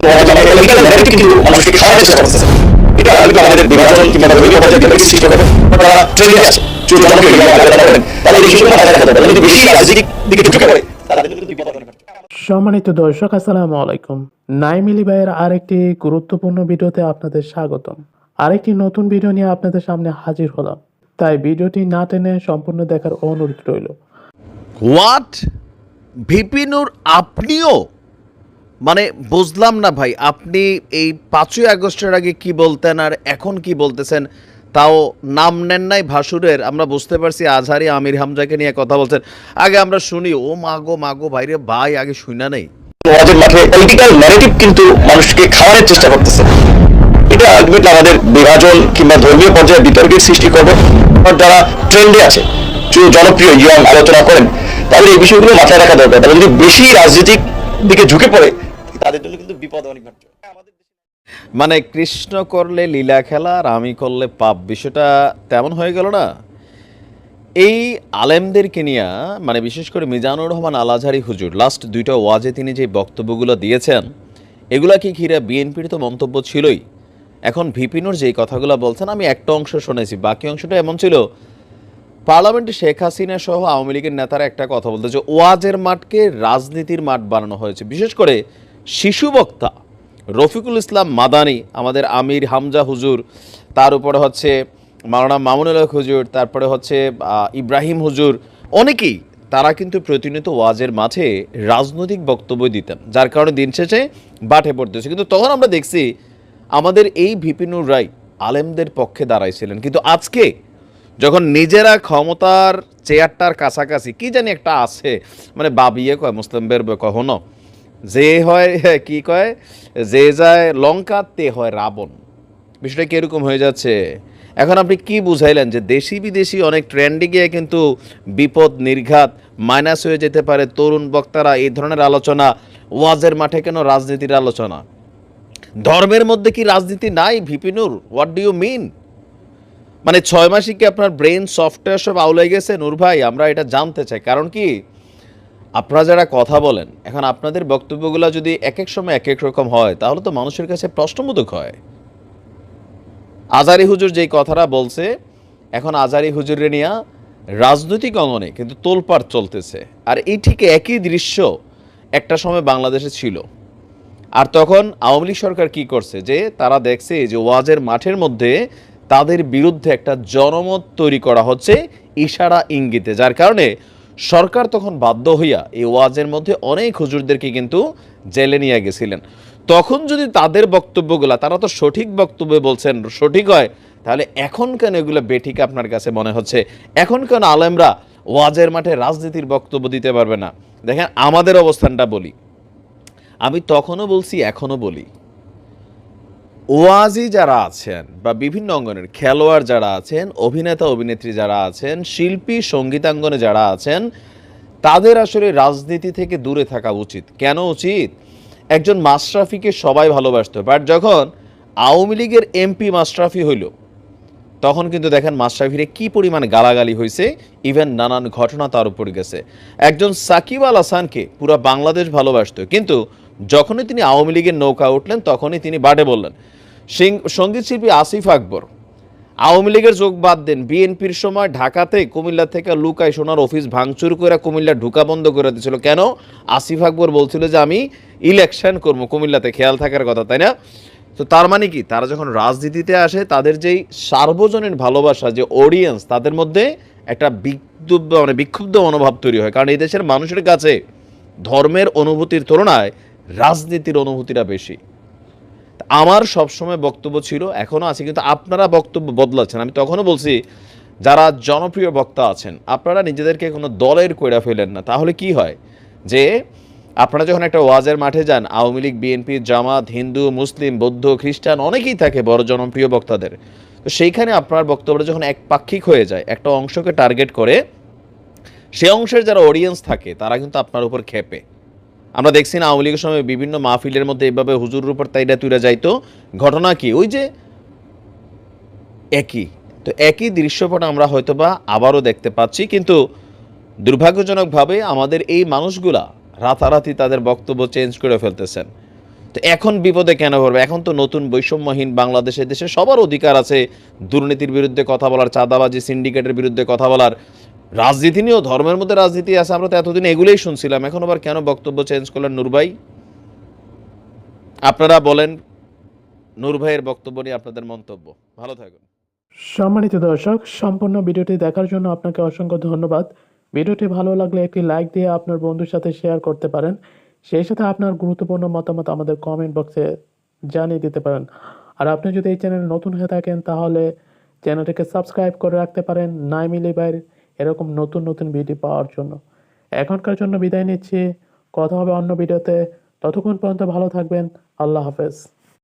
Political narrative কিন্তু মানুষকে খাওয়ানোর চেষ্টা করতেছে। এটা কিন্তু আমাদের বিভাজন কিংবা ধর্মীয় পর্যায়ে বিভক্তি সৃষ্টি করে। তারা ট্রেন্ডে আছে, জনপ্রিয় ইউনিয়ন আলাদা করেন, তাদের এই বিষয়গুলো মাথায় রাখতে হবে। যদি বেশি রাজনৈতিক দিকে ঢুকে পড়ে তাদের কিন্তু বিপদ অনেক। সম্মানিত দর্শক, আসসালামু আলাইকুম। নাইম আলী ভাইয়ের আরেকটি গুরুত্বপূর্ণ ভিডিওতে আপনাদের স্বাগতম। আরেকটি নতুন ভিডিও নিয়ে আপনাদের সামনে হাজির হলাম, তাই ভিডিওটি না টেনে সম্পূর্ণ দেখার অনুরোধ রইল। হোয়াট? ভিপি নূর আপনিও? মানে বুঝলাম না ভাই, আপনি এই 5ই আগস্টের আগে কি বলতেন আর এখন কি বলতেছেন, তাও নাম নেন নাই ভাসুরের। আমরা বুঝতে পারছি আজহারি আমির হামজাকে নিয়ে কথা বলছেন। আগে আমরা শুনি, ও মাগো ভাইরে ভাই, আগে শুনা নেই। ওয়াজের মাঠে পলিটিক্যাল ন্যারেটিভ কিন্তু মানুষকে খাওয়ানোর চেষ্টা করতেছে। এটা আলটিমেটলি আমাদের বিভাজন কিংবা ধর্মীয় পর্যায়ে বিতর্কের সৃষ্টি করবে। যারা ট্রেন্ডে আছে, জনপ্রিয় ইয়ং আলোচনা করেন, তাহলে এই বিষয়গুলো মাথায় রাখা দরকার। তাহলে যদি বেশি রাজনৈতিক দিকে ঝুঁকে পড়ে তাদের জন্য কিন্তু বিপদ অনেক ঘটছে। মানে কৃষ্ণ করলে লীলা খেলা আর আমি করলে পাপ, বিষয়টা তেমন হয়ে গেল না? এই আলেমদেরকে নিয়ে, মানে বিশেষ করে মিজানুর রহমান আল আজহারি হুজুর লাস্ট 2টা ওয়াজে তিনি যে বক্তব্যগুলো দিয়েছেন, এগুলা কি ঘিরে বিএনপির তো মন্তব্য ছিলই। এখন ভিপিনুর যেই কথাগুলো বলছেন, আমি একটা অংশ শুনেছি, বাকি অংশটা এমন ছিল, পার্লামেন্টে শেখ হাসিনা সহ আওয়ামী লীগের নেতারা একটা কথা বলতে যে ওয়াজের মাঠকে রাজনীতির মাঠ বানানো হয়েছে। বিশেষ করে শিশু বক্তা রফিকুল ইসলাম মাদানি, আমাদের আমির হামজা হুজুর, তার উপরে হচ্ছে মাওলানা মামুনুল হক হুজুর, তারপরে হচ্ছে ইব্রাহিম হুজুর, অনেকেই তারা কিন্তু প্রতিনিয়ত ওয়াজের মাঠে রাজনৈতিক বক্তব্য দিতেন, যার কারণে দিন শেষে বাটে পড়তেছে। কিন্তু তখন আমরা দেখছি আমাদের এই ভিপিনুর রায় আলেমদের পক্ষে দাঁড়াইছিলেন। কিন্তু আজকে যখন নিজেরা ক্ষমতার চেয়ারটার কাছাকাছি, কি জানি একটা আছে, মানে বাবিয়ে কয় মুসলিমদের কখনো যে হয় কি কয়, যে যায় লঙ্কা তে হয় রাবণ। বিষয়টা কিরকম হয়ে যাচ্ছে এখন? আপনি কি বুঝাইলেন যে দেশি বিদেশি অনেক ট্রেন্ডে গিয়ে কিন্তু বিপদ নির্ঘাত মাইনাস হয়ে যেতে পারে তরুণ বক্তারা এই ধরনের আলোচনা? ওয়াজের মাঠে কেন রাজনীতির আলোচনা? ধর্মের মধ্যে কি রাজনীতি নাই ভিপিনুর? What do you mean? মানে 6 মাসই কি আপনার ব্রেন সফটওয়্যার সব আউলাই গেছে? নূর ভাই, আমরা এটা জানতে চাই। কারণ কি, আপনারা যারা কথা বলেন, এখন আপনাদের বক্তব্যগুলো যদি এক এক সময় এক এক রকম হয়, তাহলে তো মানুষের কাছে প্রশ্নবোধক হয়। আজহারি হুজুর যেই কথাটা বলছে, এখন আজহারি হুজুরে নিয়ে রাজনৈতিক অঙ্গনে কিন্তু তোলপাড় চলতেছে। আর এই ঠিক একই দৃশ্য একটা সময় বাংলাদেশে ছিল। আর তখন আওয়ামী লীগ সরকার কি করছে, যে তারা দেখছে যে ওয়াজের মাঠের মধ্যে তাদের বিরুদ্ধে একটা জনমত তৈরি করা হচ্ছে ইশারা ইঙ্গিতে, যার কারণে সরকার তখন বাধ্য হইয়া এই ওয়াজের মধ্যে অনেক হুজুরদেরকে কিন্তু জেলে নিয়ে গেছিলেন। তখন যদি তাদের বক্তব্যগুলা, তারা তো সঠিক বক্তব্য বলছেন, সঠিক হয়, তাহলে এখন কেন এগুলো বেঠিক আপনার কাছে মনে হচ্ছে? এখন কেন আলেমরা ওয়াজের মাঠে রাজনীতির বক্তব্য দিতে পারবে না? দেখেন আমাদের অবস্থানটা বলি, আমি তখনও বলছি, এখনও বলি, ওয়াজি যারা আছেন বা বিভিন্ন অঙ্গনের খেলোয়াড় যারা আছেন, অভিনেতা অভিনেত্রী যারা আছেন, শিল্পী সঙ্গীতাঙ্গনে যারা আছেন, তাদের আসলে রাজনীতি থেকে দূরে থাকা উচিত। কেন উচিত? একজন মাশরাফিকে সবাই ভালোবাসত, বাট যখন আওয়ামী লীগের এমপি মাশরাফি হইল, তখন কিন্তু দেখেন মাশরাফিরে কি পরিমাণে গালাগালি হয়েছে, ইভেন নানান ঘটনা তার উপর গেছে। একজন সাকিব আল হাসানকে পুরো বাংলাদেশ ভালোবাসত, কিন্তু যখনই তিনি আওয়ামী লীগের নৌকা উঠলেন, তখনই তিনি বাটে বললেন। সঙ্গীত শিল্পী আসিফ আকবর আওয়ামী লীগের যোগ বাদ দেন, বিএনপির সময় ঢাকাতে কুমিল্লা থেকে লুকাই সোনার অফিস ভাঙচুর করে কুমিল্লা ঢুকা বন্ধ করে দিয়েছিল। কেন? আসিফ আকবর বলছিল যে আমি ইলেকশন করবো কুমিল্লাতে, খেয়াল থাকার কথা, তাই না? তো তার মানে কি, তারা যখন রাজনীতিতে আসে, তাদের যেই সার্বজনীন ভালোবাসা, যে অডিয়েন্স, তাদের মধ্যে একটা বিক্ষুব্ধ মনোভাব তৈরি হয়। কারণ এই দেশের মানুষের কাছে ধর্মের অনুভূতির তুলনায় রাজনীতির অনুভূতিটা বেশি। আমার সবসময় বক্তব্য ছিল, এখনও আছে, কিন্তু আপনারা বক্তব্য বদলাচ্ছেন। আমি তখনও বলছি, যারা জনপ্রিয় বক্তা আছেন, আপনারা নিজেদেরকে কোনো দলের কইরা ফেলেন না। তাহলে কি হয়, যে আপনারা যখন একটা ওয়াজের মাঠে যান, আওয়ামী লীগ, বিএনপি, জামাত, হিন্দু, মুসলিম, বৌদ্ধ, খ্রিস্টান অনেকেই থাকে বড় জনপ্রিয় বক্তাদের। তো সেইখানে আপনার বক্তব্যটা যখন একপাক্ষিক হয়ে যায়, একটা অংশকে টার্গেট করে, সে অংশের যারা অডিয়েন্স থাকে তারা কিন্তু আপনার উপর খেপে। আমরা দেখছি না, আওয়ামী লীগের সময় বিভিন্ন মাহফিলের মধ্যে এভাবে হুজুরের উপর তাইরা তুইরা যাইতো। ঘটনা কি, ওই যে একই দৃশ্যপট আমরা হয়তোবা আবারও দেখতে পাচ্ছি। কিন্তু দুর্ভাগ্যজনকভাবে আমাদের এই মানুষগুলা রাতারাতি তাদের বক্তব্য চেঞ্জ করে ফেলতেছেন। তো এখন বিপদে কেন পড়বে? এখন তো নতুন বৈষম্যহীন বাংলাদেশে, দেশে সবার অধিকার আছে দুর্নীতির বিরুদ্ধে কথা বলার, চাঁদাবাজি, সিন্ডিকেটের বিরুদ্ধে কথা বলার। রাজনীতি নিয়েও ধর্মের মধ্যে রাজনীতি আছে, আমরা তো এতদিন এগুলোই শুনছিলাম। এখন আবার কেন বক্তব্য চেঞ্জ করলেন নূর ভাই? আপনারা বলেন, নূর ভাইয়ের বক্তব্য নিয়ে আপনাদের মন্তব্য। ভালো থাকুন। সম্মানিত দর্শক, সম্পূর্ণ ভিডিওটি দেখার জন্য আপনাকে অসংখ্য ধন্যবাদ। ভিডিওটি ভালো লাগলে একটি লাইক দিয়ে আপনার বন্ধুর সাথে শেয়ার করতে পারেন। সেই সাথে আপনার গুরুত্বপূর্ণ মতামত আমাদের কমেন্ট বক্সে জানিয়ে দিতে পারেন। আর আপনি যদি এই চ্যানেলে নতুন হয়ে থাকেন তাহলে চ্যানেলটিকে সাবস্ক্রাইব করে রাখতে পারেন নাইম ইলি ভাইয়ের এরকম নতুন নতুন ভিডিও পাওয়ার জন্য। এখনকার জন্য বিদায় নিচ্ছি, কথা হবে অন্য ভিডিওতে। ততক্ষণ পর্যন্ত ভালো থাকবেন। আল্লাহ হাফেজ।